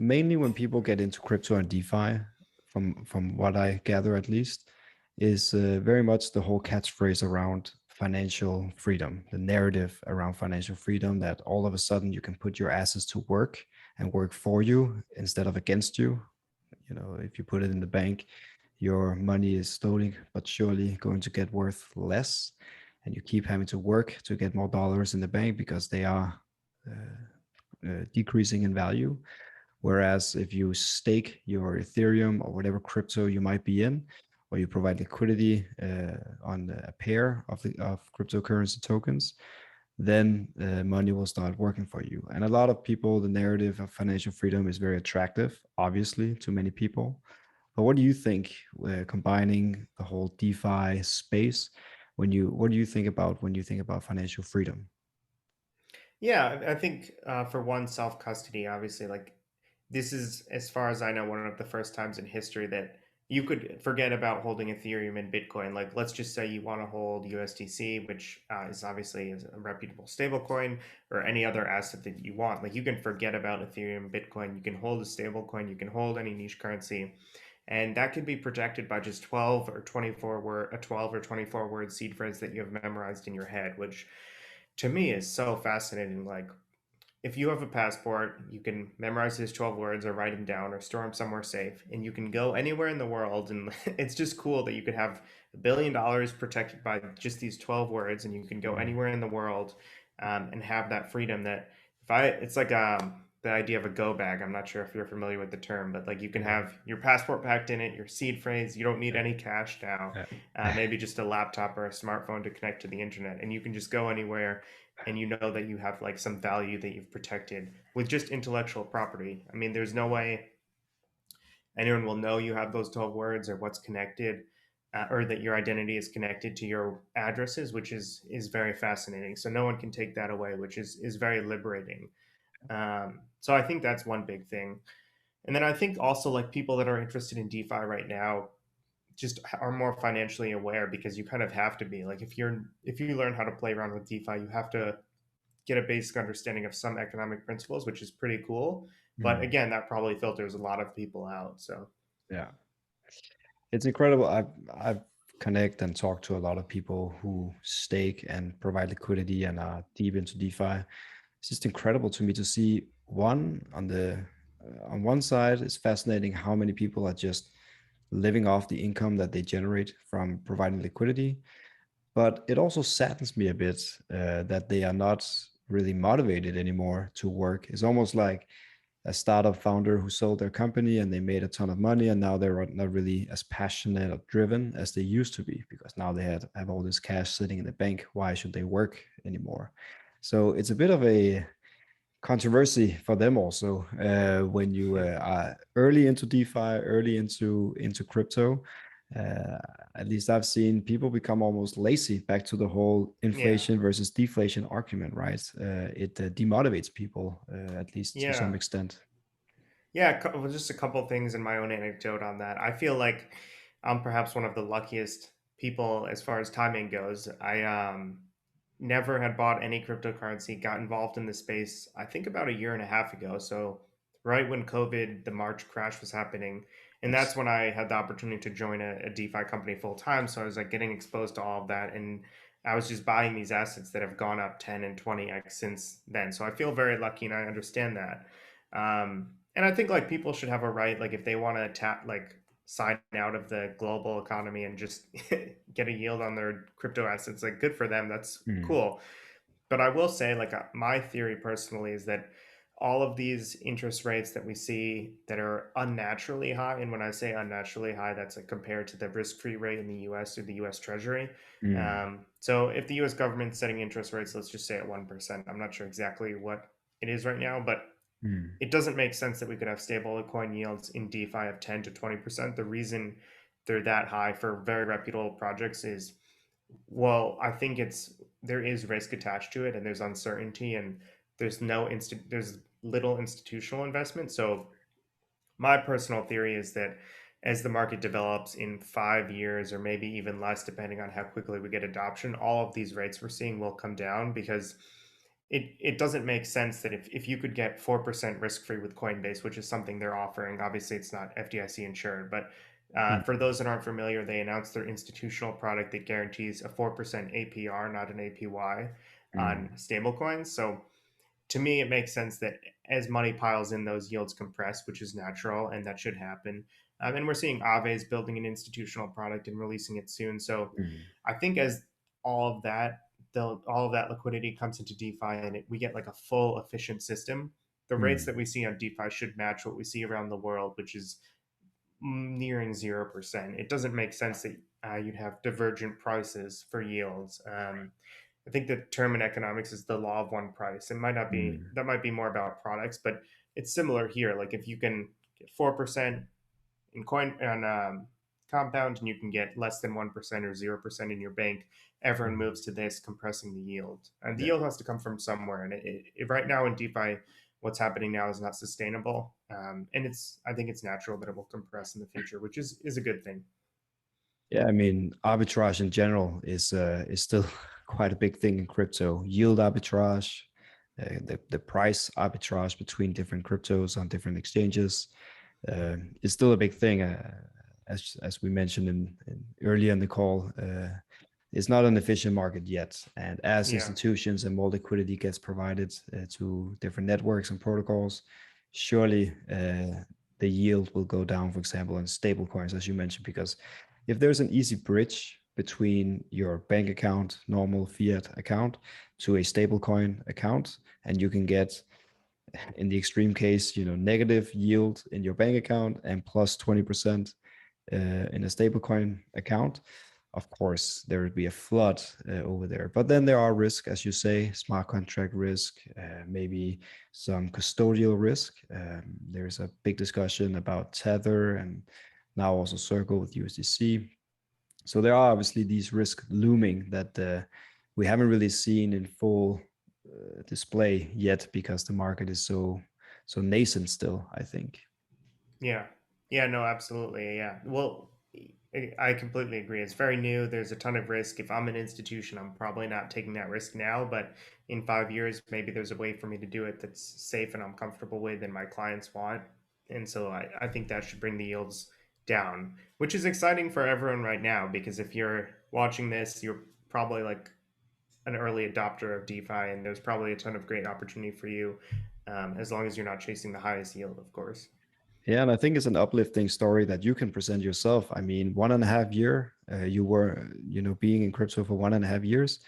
mainly when people get into crypto and DeFi, from what I gather at least, is very much the whole catchphrase around financial freedom, the narrative around financial freedom, that all of a sudden you can put your assets to work and work for you instead of against you. You know, if you put it in the bank, your money is slowly but surely going to get worth less, and you keep having to work to get more dollars in the bank because they are decreasing in value. Whereas if you stake your Ethereum or whatever crypto you might be in, or you provide liquidity on a pair of cryptocurrency tokens, then money will start working for you. And a lot of people, the narrative of financial freedom is very attractive, obviously, to many people. But what do you think, combining the whole DeFi space? What do you think about when you think about financial freedom? Yeah, I think for one, self custody, obviously, like this is, as far as I know, one of the first times in history that you could forget about holding Ethereum and Bitcoin. Like, let's just say you want to hold USDC, which is obviously is a reputable stablecoin, or any other asset that you want. Like, you can forget about Ethereum, Bitcoin. You can hold a stablecoin. You can hold any niche currency, and that could be protected by just 12 or 24 word seed phrase that you have memorized in your head, which to me is so fascinating. Like, if you have a passport, you can memorize his 12 words or write them down or store them somewhere safe, and you can go anywhere in the world. And it's just cool that you could have $1 billion protected by just these 12 words, and you can go Mm. anywhere in the world and have that freedom. That it's like the idea of a go bag. I'm not sure if you're familiar with the term, but like you can Yeah. have your passport packed in it, your seed phrase. You don't need any cash now, Yeah. maybe just a laptop or a smartphone to connect to the internet, and you can just go anywhere, and you know that you have like some value that you've protected with just intellectual property. I mean, there's no way anyone will know you have those 12 words or what's connected, or that your identity is connected to your addresses, which is very fascinating. So no one can take that away, which is very liberating. So I think that's one big thing. And then I think also, like, people that are interested in DeFi right now just are more financially aware, because you kind of have to be. Like, if you learn how to play around with DeFi, you have to get a basic understanding of some economic principles, which is pretty cool. But Mm. again, that probably filters a lot of people out. So Yeah. It's incredible. I've connect and talked to a lot of people who stake and provide liquidity and are deep into DeFi. It's just incredible to me to see one on one side. It's fascinating how many people are just living off the income that they generate from providing liquidity. But it also saddens me a bit that they are not really motivated anymore to work. It's almost like a startup founder who sold their company and they made a ton of money, and now they're not really as passionate or driven as they used to be, because now they have all this cash sitting in the bank. Why should they work anymore? So it's a bit of a controversy for them also, when you are early into DeFi, early into crypto. uh, at least I've seen people become almost lazy, back to the whole yeah, inflation versus deflation argument, right? It demotivates people, at least to some yeah, extent. yeah. Well, just a couple things in my own anecdote on that. I feel like I'm perhaps one of the luckiest people as far as timing goes. I never had bought any cryptocurrency, got involved in the space, I think about a year and a half ago. So, right when COVID, the March crash was happening. And that's Yes. when I had the opportunity to join a DeFi company full time. So, I was like getting exposed to all of that. And I was just buying these assets that have gone up 10 and 20x since then. So, I feel very lucky, and I understand that. And I think like people should have a right, like if they want to tap, like sign out of the global economy and just get a yield on their crypto assets, like good for them. That's Mm. cool. But I will say, like, my theory personally is that all of these interest rates that we see that are unnaturally high, and when I say unnaturally high, that's like compared to the risk-free rate in the U.S. or the U.S. Treasury. Mm. So if the U.S. government's setting interest rates, let's just say at 1%, I'm not sure exactly what it is right now, but Mm. it doesn't make sense that we could have stable coin yields in DeFi of 10 to 20%. The reason they're that high for very reputable projects is, well, I think there is risk attached to it, and there's uncertainty, and there's little institutional investment. So my personal theory is that as the market develops in 5 years, or maybe even less, depending on how quickly we get adoption, all of these rates we're seeing will come down, because it doesn't make sense that if you could get 4% risk free with Coinbase, which is something they're offering, obviously it's not FDIC insured, but for Mm, those that aren't familiar, they announced their institutional product that guarantees a 4% APR, not an APY, on mm, stablecoins. So to me, it makes sense that as money piles in, those yields compress, which is natural and that should happen. And we're seeing Aave's building an institutional product and releasing it soon. So mm, I think as all of that, all of that liquidity comes into DeFi and we get like a full efficient system, the rates that mm, we see on DeFi should match what we see around the world, which is nearing 0%. It doesn't make sense that you'd have divergent prices for yields. I think the term in economics is the law of one price. It might not be mm. that might be more about products, but it's similar here. Like if you can get 4% in coin and compound, and you can get less than 1% or 0% in your bank, everyone Mhm. moves to this, compressing the yield. And the Yeah. yield has to come from somewhere. And right now in DeFi, what's happening now is not sustainable. And I think it's natural that it will compress in the future, which is a good thing. Yeah, I mean, arbitrage in general is still quite a big thing in crypto. Yield arbitrage, the price arbitrage between different cryptos on different exchanges, is still a big thing. As we mentioned in earlier in the call, it's not an efficient market yet. And as Yeah. institutions and more liquidity gets provided to different networks and protocols, surely the yield will go down, for example, in stable coins, as you mentioned, because if there's an easy bridge between your bank account, normal fiat account, to a stablecoin account, and you can get, in the extreme case, negative yield in your bank account and plus 20% in a stablecoin account, of course, there would be a flood over there. But then there are risks, as you say, smart contract risk, maybe some custodial risk. There's a big discussion about Tether and now also Circle with USDC. So there are obviously these risks looming that we haven't really seen in full display yet because the market is so nascent still, I think. Yeah. Yeah, no, absolutely. Yeah. Well, I completely agree. It's very new. There's a ton of risk. If I'm an institution, I'm probably not taking that risk now, but in 5 years, maybe there's a way for me to do it that's safe and I'm comfortable with and my clients want. And so I think that should bring the yields down, which is exciting for everyone right now because if you're watching this, you're probably like an early adopter of DeFi, and there's probably a ton of great opportunity for you as long as you're not chasing the highest yield, of course. Yeah, and I think it's an uplifting story that you can present yourself. I mean, 1.5 year, you were, being in crypto for 1.5 years.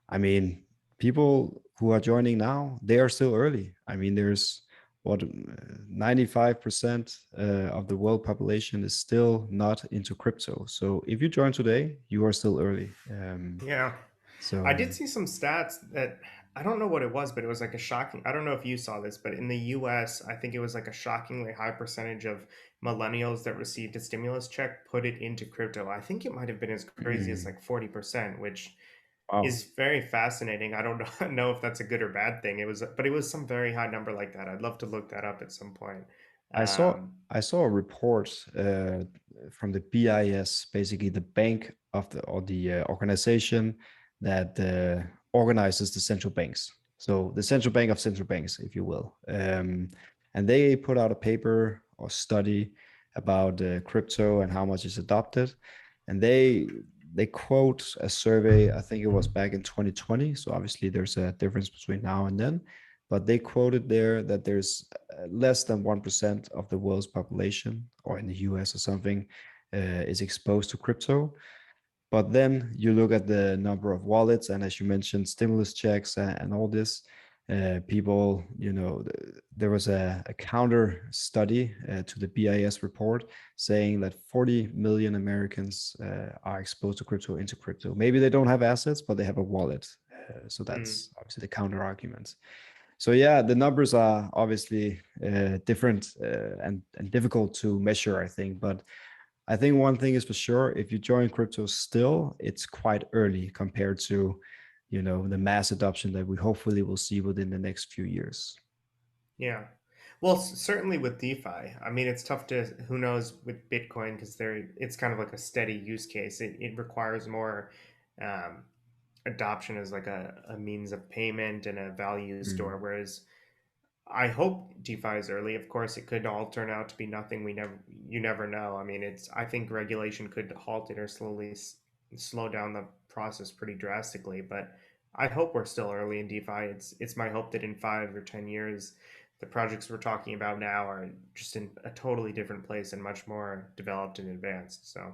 I mean, people who are joining now, they are still early. I mean, there's what 95% of the world population is still not into crypto. So if you join today, you are still early. Yeah. I So did see some stats that I don't know what it was, but it was like a shocking. I don't know if you saw this, but in the US, I think it was like a shockingly high percentage of millennials that received a stimulus check put it into crypto. I think it might have been as crazy as mm, like 40%, which wow. is very fascinating. I don't know if that's a good or bad thing. But it was some very high number like that. I'd love to look that up at some point. I saw Um, I saw a report from the BIS, basically the bank of the organization that organizes the central banks. So the central bank of central banks, if you will. And they put out a paper or study about crypto and how much is adopted. And they quote a survey, I think it was back in 2020. So obviously there's a difference between now and then. But they quoted there that there's less than 1% of the world's population, or in the US or something, is exposed to crypto. But then you look at the number of wallets, and as you mentioned, stimulus checks and all this. People, there was a counter study to the BIS report saying that 40 million Americans are exposed to crypto, into crypto. Maybe they don't have assets, but they have a wallet. So mm, that's obviously the counter argument. So yeah, the numbers are obviously different and difficult to measure, I think. But I think one thing is for sure: if you join crypto still, it's quite early compared to, the mass adoption that we hopefully will see within the next few years. yeah. Well, certainly with DeFi. I mean, it's tough to who knows with Bitcoin because it's kind of like a steady use case. It requires more um, adoption as like a means of payment and a value store. Mm. Whereas I hope DeFi is early. Of course, it could all turn out to be nothing. You never know. I mean, I think regulation could halt it or slow down the process pretty drastically. But I hope we're still early in DeFi. It's my hope that in 5 or 10 years, the projects we're talking about now are just in a totally different place and much more developed and advanced. So.